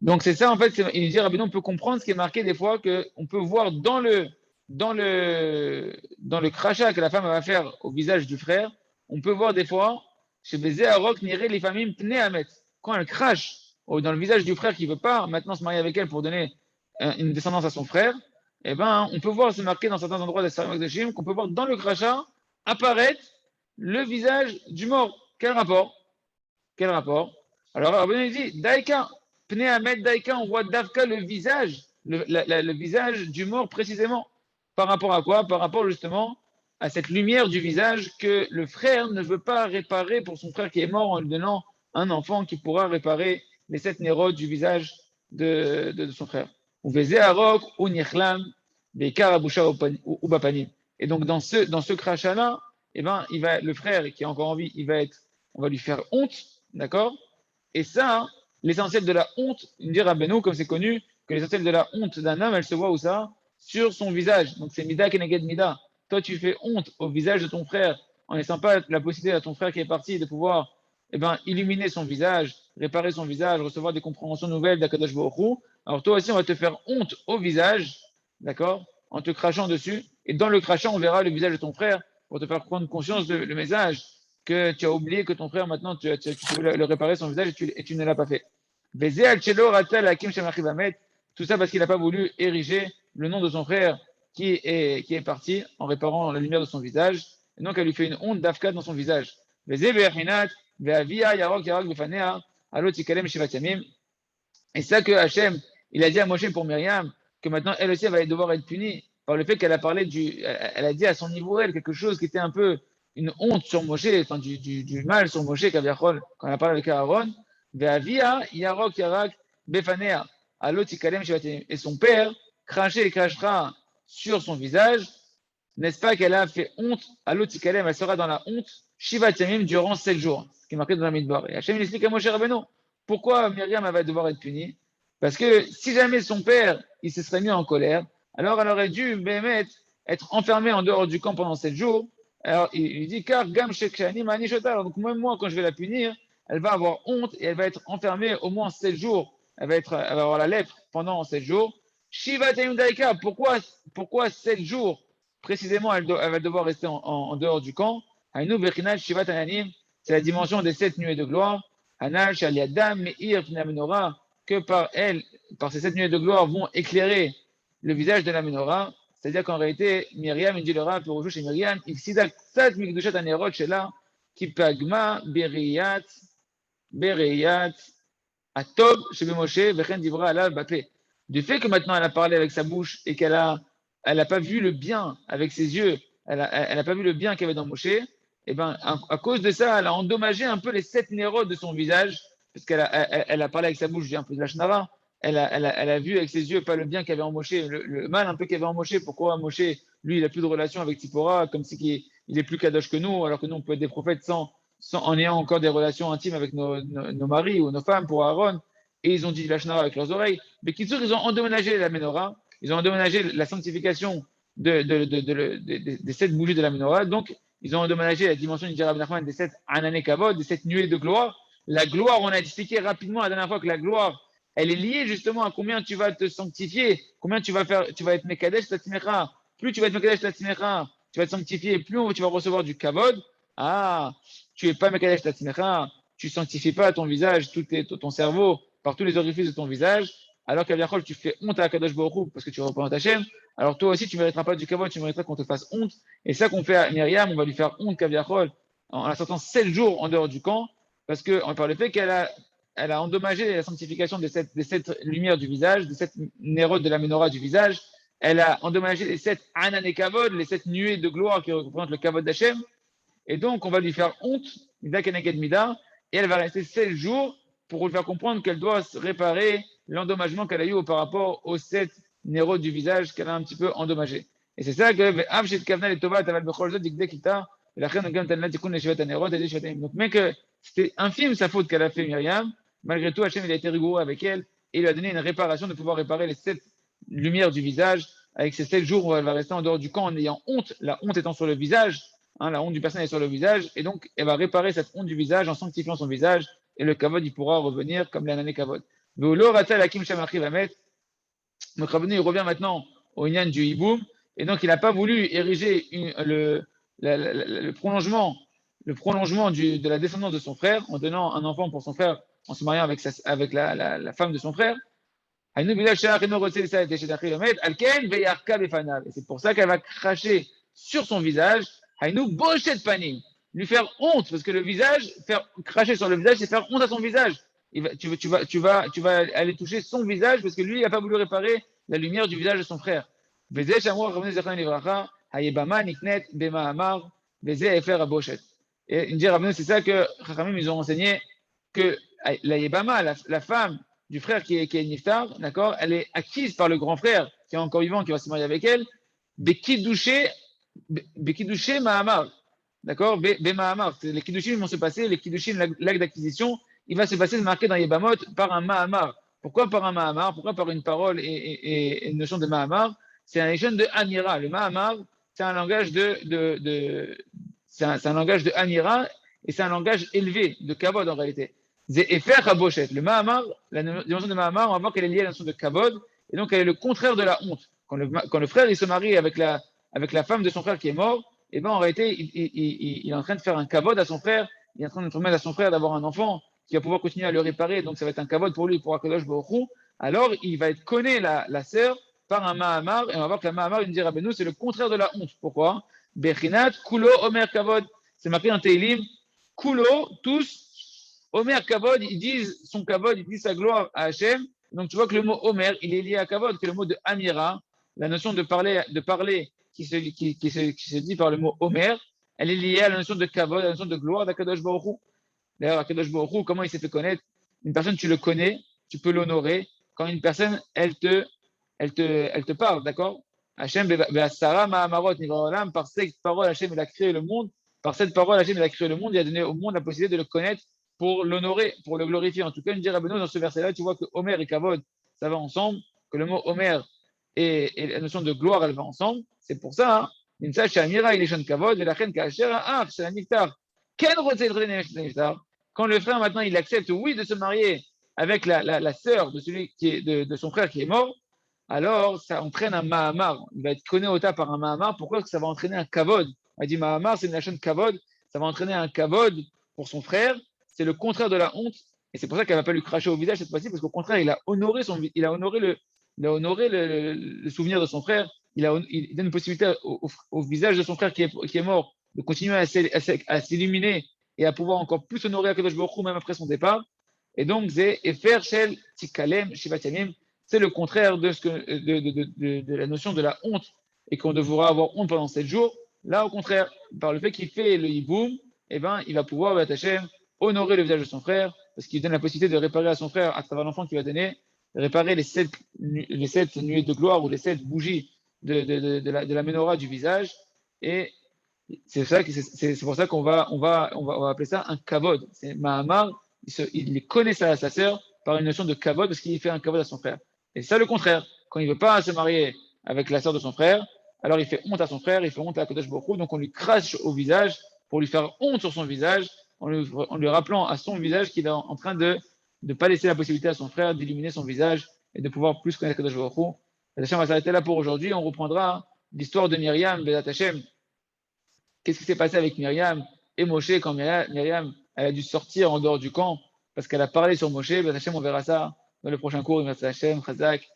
Donc c'est ça en fait, il dit Rabbeinu, on peut comprendre ce qui est marqué des fois qu'on peut voir dans le crachat que la femme va faire au visage du frère, on peut voir des fois chez Bézé Arok Niré les familles Pneamet, quand elle crache dans le visage du frère qui ne veut pas maintenant se marier avec elle pour donner une descendance à son frère, eh ben on peut voir se marquer dans certains endroits des Sarim de Shim qu'on peut voir dans le crachat apparaître le visage du mort. Quel rapport? Quel rapport? Alors, Rabbeinu dit, Daika, Pnei Ahmed Daika, on voit Davka le visage, le visage du mort précisément. Par rapport à quoi? Par rapport justement à cette lumière du visage que le frère ne veut pas réparer pour son frère qui est mort en lui donnant un enfant qui pourra réparer les 7 nérodes du visage de son frère. Ou Vezé Arok, ou Nichlam, Bekar Abusha ou Bapanim. Et donc, dans ce crachat-là, eh ben, le frère qui est encore en vie, on va lui faire honte. D'accord? Et ça, l'essentiel de la honte, il dit Rabbeinu, comme c'est connu, que l'essentiel de la honte d'un homme, elle se voit où ça? Sur son visage. Donc c'est Mida Keneged Mida. Toi, tu fais honte au visage de ton frère en laissant pas la possibilité à ton frère qui est parti de pouvoir illuminer son visage, réparer son visage, recevoir des compréhensions nouvelles d'Akadosh Baruch Hu. Alors toi aussi, on va te faire honte au visage, d'accord? En te crachant dessus. Et dans le crachant, on verra le visage de ton frère pour te faire prendre conscience de le message que tu as oublié que ton frère, maintenant, tu pouvais le réparer son visage et tu ne l'as pas fait. Tout ça parce qu'il n'a pas voulu ériger le nom de son frère qui est parti en réparant la lumière de son visage. Et donc, elle lui fait une honte d'Afka dans son visage. Et ça que Hachem, il a dit à Moshe pour Myriam, que maintenant elle aussi elle va devoir être punie par le fait qu'elle a parlé elle a dit à son niveau elle quelque chose qui était un peu une honte sur Moshe, enfin du mal sur Moshe Kaviachol, quand elle a parlé avec Aaron, Ve'avia Yarok Yarak Befanea, et son père crachait et crachera sur son visage, n'est-ce pas qu'elle a fait honte à l'Otikalem, elle sera dans la honte, Shiva Tiamim, durant 7 jours, ce qui est marqué dans la Midbar. Et Hachem il explique à Moshe Rabbeinu, pourquoi Myriam elle va devoir être punie? Parce que si jamais son père il se serait mis en colère, alors elle aurait dû être enfermée en dehors du camp pendant 7 jours. Alors il dit car Gam Shekshani Manishota. Donc même moi, quand je vais la punir, elle va avoir honte et elle va être enfermée au moins 7 jours. Elle va avoir la lèpre pendant 7 jours. Shiva Daika, pourquoi 7 jours précisément elle va devoir rester en dehors du camp? C'est la dimension des 7 nuées de gloire. Hanal, Shaliadam, Meir, Menorah, que par elle, par ces 7 nuées de gloire, vont éclairer le visage de la menorah. C'est-à-dire qu'en réalité, Myriam, il dit le Rav, pour chez Myriam, il s'ida ksat mikdushat anerot shela, ki pagma bereyat, atob, shebe Moshe, vechen divra alav bapé. Du fait que maintenant elle a parlé avec sa bouche et elle a pas vu le bien avec ses yeux, elle a pas vu le bien qu'il y avait dans Moshe, et ben, à cause de ça, elle a endommagé un peu les 7 nérodes de son visage, parce qu'elle a parlé avec sa bouche, j'ai un peu de la shnara, elle a vu avec ses yeux pas le bien qu'il y avait en Moshe, le mal un peu qu'il y avait en Moshe. Pourquoi Moshe, lui, il a plus de relation avec Tzipora, comme si il est plus kadosh que nous, alors que nous, on peut être des prophètes en ayant encore des relations intimes avec nos maris ou nos femmes pour Aaron, et ils ont dit la shnara avec leurs oreilles. Mais Kitsur, ils ont endommagé la menorah, ils ont endommagé la sanctification des 7 bougies de la menorah, donc ils ont endommagé la dimension du Rabbi Nachman des 7 anané kavod, des 7 nuées de gloire. La gloire, on a expliqué rapidement la dernière fois que la gloire, elle est liée justement à combien tu vas te sanctifier, combien tu vas être Mekadesh Tatzmecha. Plus tu vas être Mekadesh Tatzmecha, tu vas te sanctifier, plus tu vas recevoir du kavod. Ah, tu es pas Mekadesh Tatzmecha, tu sanctifies pas ton visage, ton cerveau, par tous les orifices de ton visage, alors qu'à Yachol, tu fais honte à Kadosh Baruch parce que tu représentes Hachem, alors toi aussi, tu ne mériteras pas du kavod, tu mériteras qu'on te fasse honte. Et ça qu'on fait à Myriam, on va lui faire honte Kaviachol en la sortant 7 jours en dehors du camp, parce que par le fait qu'elle a endommagé la sanctification des 7 lumières du visage, des 7 nérodes de la menorah du visage, elle a endommagé les 7 anané kavod, les 7 nuées de gloire qui représentent le kavod d'Hachem, et donc on va lui faire honte, mida keneged mida, et elle va rester 7 jours pour lui faire comprendre qu'elle doit réparer l'endommagement qu'elle a eu par rapport aux 7 nérodes du visage qu'elle a un petit peu endommagé. Et c'est ça que donc, mais que c'était infime sa faute qu'elle a fait Myriam, malgré tout, Hachem il a été rigoureux avec elle et il lui a donné une réparation de pouvoir réparer les 7 lumières du visage avec ces 7 jours où elle va rester en dehors du camp en ayant honte, la honte étant sur le visage, la honte du personnel est sur le visage, et donc elle va réparer cette honte du visage en sanctifiant son visage, et le kavod il pourra revenir comme l'année kavod. Ve'ulo rata lakim sham achiv hamet. Donc Rabbeinu, il revient maintenant au Inyan du Hiboum, et donc il n'a pas voulu ériger le prolongement, de la descendance de son frère en donnant un enfant pour son frère, en se mariant avec la femme de son frère. Et c'est pour ça qu'elle va cracher sur son visage, lui faire honte, parce que le visage, cracher sur le visage, c'est faire honte à son visage. Tu vas aller toucher son visage parce que lui, il n'a pas voulu réparer la lumière du visage de son frère. Et il dit, c'est ça que Chachamim, ils ont enseigné, que la Yébama, la femme du frère qui est Niftar, d'accord, elle est acquise par le grand frère qui est encore vivant, qui va se marier avec elle, Bekidouché Mahamar, d'accord, Mahamar. Les Kiddushim vont se passer, les Kiddushim, l'acte d'acquisition, il va se passer marqué dans Yébamot par un Mahamar. Pourquoi par un Mahamar? Pourquoi par une parole et une notion de Mahamar? C'est un notion de Amira. Le Mahamar, c'est un langage c'est un langage de Amira et c'est un langage élevé, de Kavod en réalité. Zefer Haboshet. Le Mahamar, la notion de Mahamar, on va voir qu'elle est liée à la notion de Kavod, et donc elle est le contraire de la honte. Quand le frère il se marie avec la femme de son frère qui est mort, et ben en réalité, il est en train de faire un Kavod à son frère, il est en train de permettre à son frère d'avoir un enfant qui va pouvoir continuer à le réparer, donc ça va être un Kavod pour lui, pour Akadosh Baruch Hu. Alors il va être connu la sœur par un Mahamar, et on va voir que la Mahamar, il nous dit Rabbeinu, c'est le contraire de la honte. Pourquoi? Bechinat, Kulo, Omer Kavod. C'est marqué dans Teilim, Kulo, tous, Omer Kavod, ils disent son Kavod, ils disent sa gloire à Hachem. Donc tu vois que le mot Omer, il est lié à Kavod, que le mot de Amira, la notion de parler qui se dit par le mot Omer, elle est liée à la notion de Kavod, à la notion de gloire d'Akadosh Baruch Hu. D'ailleurs, Akadosh Baruch Hu, comment il s'est fait connaître? Une personne, tu le connais, tu peux l'honorer. Quand une personne, elle te parle, d'accord? Hachem, Be'asara Ma'amarot, Nivraolam, par cette parole, Hachem, il a créé le monde. Par cette parole, Hachem, il a créé le monde, il a donné au monde la possibilité de le connaître pour l'honorer, pour le glorifier. En tout cas, il dit Rabbeinu, dans ce verset-là, tu vois que Omer et Kavod, ça va ensemble, que le mot Omer et la notion de gloire, elle va ensemble. C'est pour ça, Nimsa Shamira, il est jeune Kavod, et la reine Kacher, c'est un Niftar. Quand le frère, maintenant, il accepte, oui, de se marier avec la sœur de celui qui est de son frère qui est mort, alors ça entraîne un Mahamar. Il va être connu au tas par un Mahamar. Pourquoi? Parce que ça va entraîner un Kavod. On a dit Mahamar, c'est une nation de Kavod. Ça va entraîner un Kavod pour son frère. C'est le contraire de la honte. Et c'est pour ça qu'elle ne va pas lui cracher au visage cette fois-ci, parce qu'au contraire, il a honoré le souvenir de son frère. Il donne une possibilité au visage de son frère qui est mort de continuer à s'illuminer et à pouvoir encore plus honorer Akadosh Baruch Hu même après son départ. Et donc, c'est Efer Shel Tikalem Shivat Yamim. C'est le contraire de la notion de la honte et qu'on devra avoir honte pendant 7 jours. Là, au contraire, par le fait qu'il fait le hiboum, eh ben, il va pouvoir, Hachem, honorer le visage de son frère, parce qu'il donne la possibilité de réparer à son frère, à travers l'enfant qu'il va donner, de réparer les 7 nuées de gloire ou les 7 bougies de la menorah du visage. Et c'est pour ça qu'on va appeler ça un kavod. C'est Mahamar, il connaît sa sœur par une notion de kavod parce qu'il fait un kavod à son frère. Et ça, le contraire. Quand il ne veut pas se marier avec la sœur de son frère, alors il fait honte à son frère, il fait honte à Kodesh Baruch Hu, donc on lui crache au visage pour lui faire honte sur son visage, en lui rappelant à son visage qu'il est en train de ne pas laisser la possibilité à son frère d'illuminer son visage et de pouvoir plus connaître Kodesh Baruch Hu. Hachem va s'arrêter là pour aujourd'hui. On reprendra l'histoire de Myriam, Bezat Hashem. Qu'est-ce qui s'est passé avec Myriam et Moshe quand Myriam elle a dû sortir en dehors du camp parce qu'elle a parlé sur Moshe? Bezat Hashem, on verra ça dans le prochain cours. Bezat Hashem, Chazak,